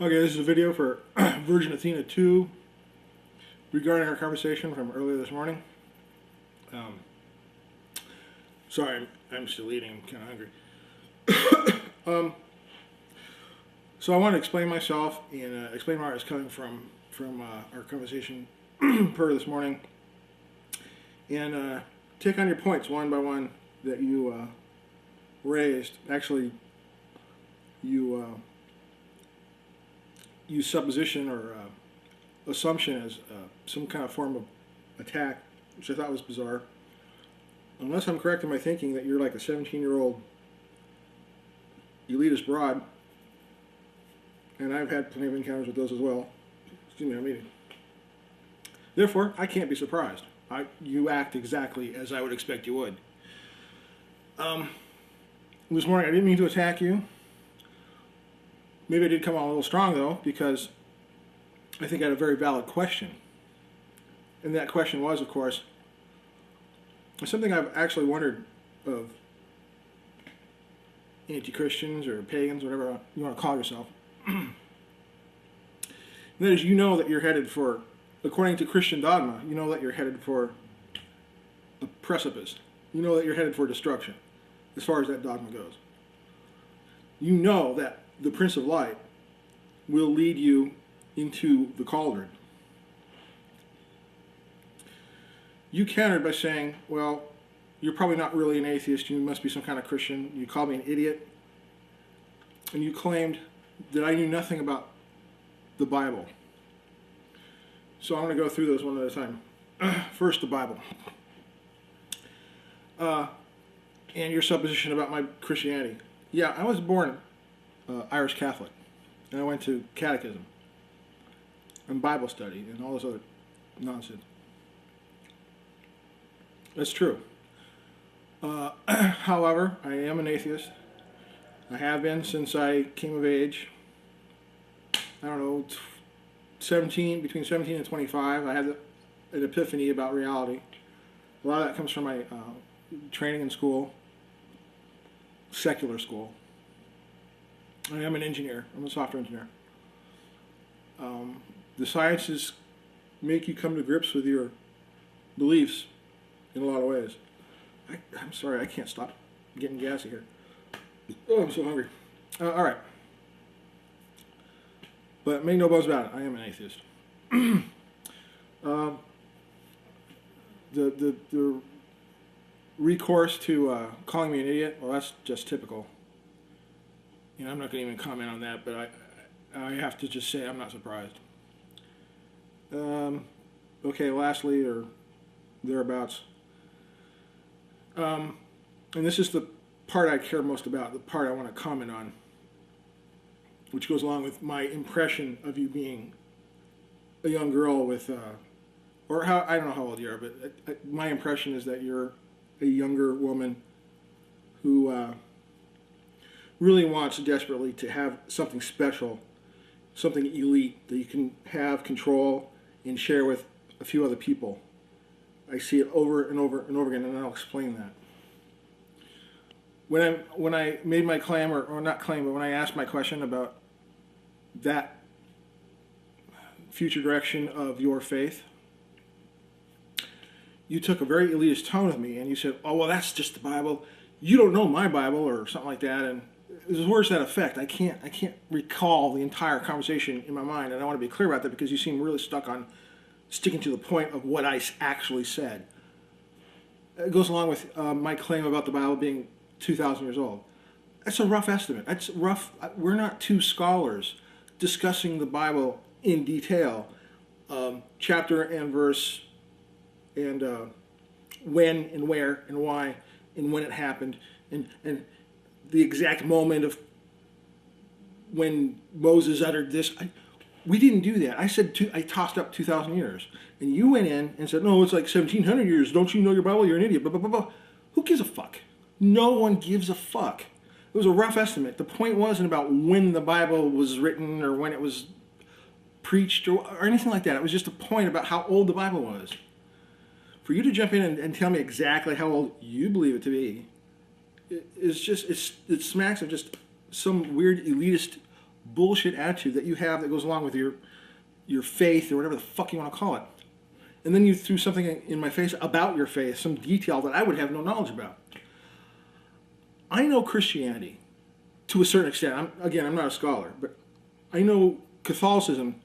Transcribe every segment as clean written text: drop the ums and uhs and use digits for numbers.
Okay, this is a video for VirginAethena2 regarding our conversation from earlier this morning. Sorry, I'm still eating. I'm kind of hungry. So I want to explain myself and explain where I was coming from our conversation per this morning, and take on your points one by one that you raised. Actually, you use supposition or assumption as some kind of form of attack, which I thought was bizarre. Unless I'm correct in my thinking that you're like a 17-year-old elitist broad, and I've had plenty of encounters with those as well. Excuse me, I'm eating. Therefore, I can't be surprised. You act exactly as I would expect you would. This morning I didn't mean to attack you. Maybe I did come on a little strong, though, because I think I had a very valid question. And that question was, of course, something I've actually wondered of anti-Christians or pagans, whatever you want to call yourself. And that is, you know that you're headed for, according to Christian dogma, you know that you're headed for a precipice. You know that you're headed for destruction, as far as that dogma goes. You know that the Prince of Light will lead you into the cauldron. You countered by saying, well, you're probably not really an atheist, you must be some kind of Christian. You called me an idiot, and you claimed that I knew nothing about the Bible. So I'm going to go through those one at a time. First, the Bible. And your supposition about my Christianity. Yeah, I was born Irish Catholic, and I went to catechism and Bible study and all this other nonsense. That's true. However, I am an atheist. I have been since I came of age. I don't know, between 17 and 25. I had an epiphany about reality. A lot of that comes from my training in school, secular school. I am an engineer. I'm a software engineer. The sciences make you come to grips with your beliefs in a lot of ways. I'm sorry, I can't stop getting gassy here. Oh, I'm so hungry. All right. But make no bones about it, I am an atheist. The recourse to calling me an idiot, well, that's just typical. You know, I'm not going to even comment on that, but I have to just say I'm not surprised. Okay, lastly, or thereabouts. And this is the part I care most about, the part I want to comment on, which goes along with my impression of you being a young girl with, or how, I don't know how old you are, but my impression is that you're a younger woman who really wants desperately to have something special, something elite that you can have control and share with a few other people. I see it over and over and over again, and I'll explain that. When I made my claim, or not claim, but when I asked my question about that future direction of your faith, you took a very elitist tone with me, and you said, oh, well, that's just the Bible. You don't know my Bible, or something like that, and there's words to that effect. I can't recall the entire conversation in my mind, and I want to be clear about that because you seem really stuck on sticking to the point of what I actually said. It goes along with my claim about the Bible being 2,000 years old. That's a rough estimate. That's rough. We're not two scholars discussing the Bible in detail, chapter and verse, and when and where and why and when it happened, and the exact moment of when Moses uttered this. We didn't do that. I tossed up 2,000 years, and you went in and said, no, it's like 1,700 years. Don't you know your Bible? You're an idiot. Blah, blah, blah, blah. Who gives a fuck? No one gives a fuck. It was a rough estimate. The point wasn't about when the Bible was written or when it was preached or anything like that. It was just a point about how old the Bible was. For you to jump in and tell me exactly how old you believe it to be, it smacks of just some weird elitist bullshit attitude that you have that goes along with your faith or whatever the fuck you want to call it. And then you threw something in my face about your faith, some detail that I would have no knowledge about. I know Christianity to a certain extent. I'm not a scholar, but I know Catholicism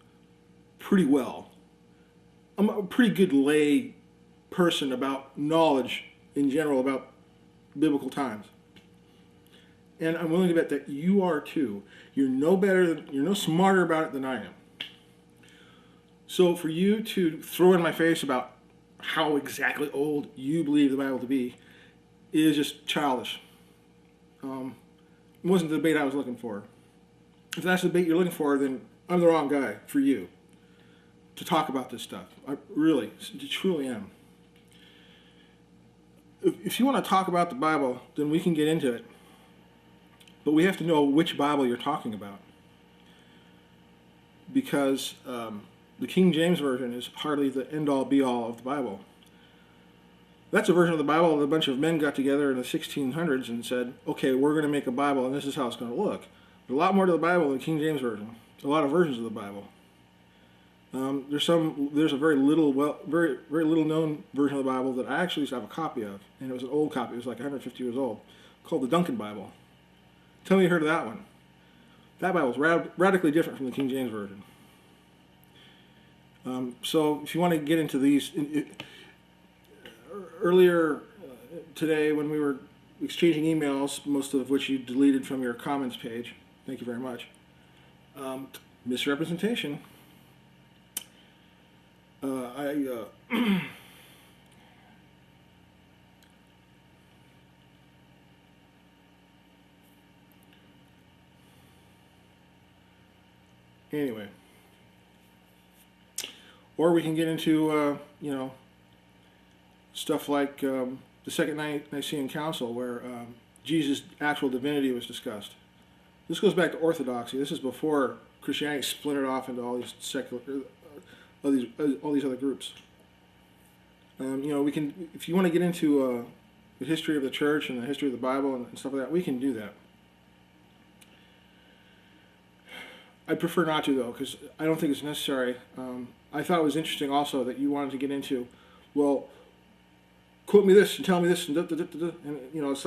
pretty well. I'm a pretty good lay person about knowledge in general about biblical times. And I'm willing to bet that you are too. You're no smarter about it than I am. So for you to throw in my face about how exactly old you believe the Bible to be is just childish. It wasn't the debate I was looking for. If that's the debate you're looking for, then I'm the wrong guy for you to talk about this stuff. I really, truly am. If you want to talk about the Bible, then we can get into it. But we have to know which Bible you're talking about. Because the King James Version is hardly the end-all, be-all of the Bible. That's a version of the Bible that a bunch of men got together in the 1600s and said, okay, we're going to make a Bible and this is how it's going to look. There's a lot more to the Bible than the King James Version. A lot of versions of the Bible. There's a very little known version of the Bible that I actually used to have a copy of, and it was an old copy. It was like 150 years old, called the Duncan Bible. Tell me you heard of that one. That Bible is radically different from the King James Version. So if you want to get into these, earlier today when we were exchanging emails, most of which you deleted from your comments page, thank you very much, misrepresentation. Anyway, or we can get into stuff like the Second Nicene Council, where Jesus' actual divinity was discussed. This goes back to Orthodoxy. This is before Christianity splintered off into all these secular, all these other groups. We can, if you want to get into the history of the church and the history of the Bible and stuff like that, we can do that. I prefer not to, though, because I don't think it's necessary. I thought it was interesting also that you wanted to get into, well, quote me this and tell me this and and it's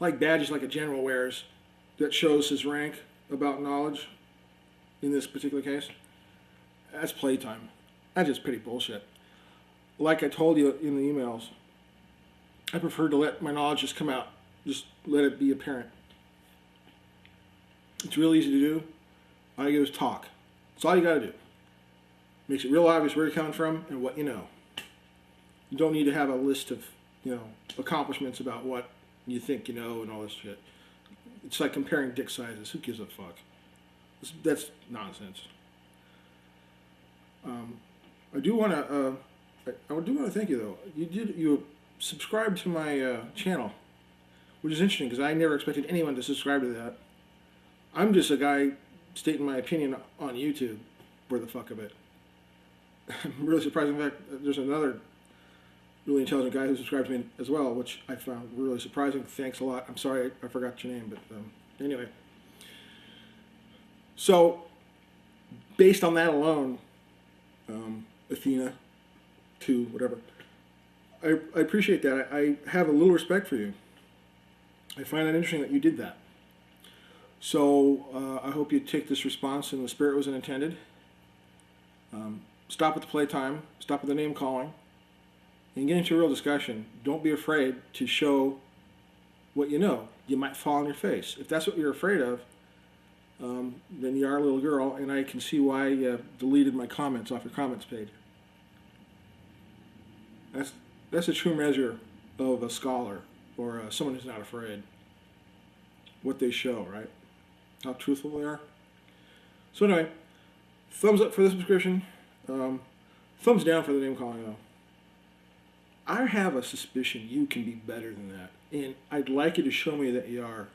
like badges like a general wears that shows his rank about knowledge in this particular case. That's playtime. That's just pretty bullshit. Like I told you in the emails, I prefer to let my knowledge just come out. Just let it be apparent. It's real easy to do. All you do is talk. That's all you got to do. Makes it real obvious where you're coming from and what you know. You don't need to have a list of, accomplishments about what you think you know and all this shit. It's like comparing dick sizes. Who gives a fuck? That's nonsense. I do want to thank you though. You subscribed to my channel, which is interesting because I never expected anyone to subscribe to that. I'm just a guy stating my opinion on YouTube for the fuck of it. I'm really surprised. In fact, there's another really intelligent guy who subscribed to me as well, which I found really surprising. Thanks a lot. I'm sorry I forgot your name, but anyway. So, based on that alone, Aethena2, whatever, I appreciate that. I have a little respect for you. I find it interesting that you did that. So I hope you take this response in the spirit it was intended. Stop with the playtime. Stop with the name calling. And get into a real discussion. Don't be afraid to show what you know. You might fall on your face. If that's what you're afraid of, then you are a little girl, and I can see why you deleted my comments off your comments page. That's a true measure of a scholar or someone who's not afraid. What they show, right? How truthful they are. So anyway, thumbs up for the subscription. Thumbs down for the name calling, though. I have a suspicion you can be better than that, and I'd like you to show me that you are.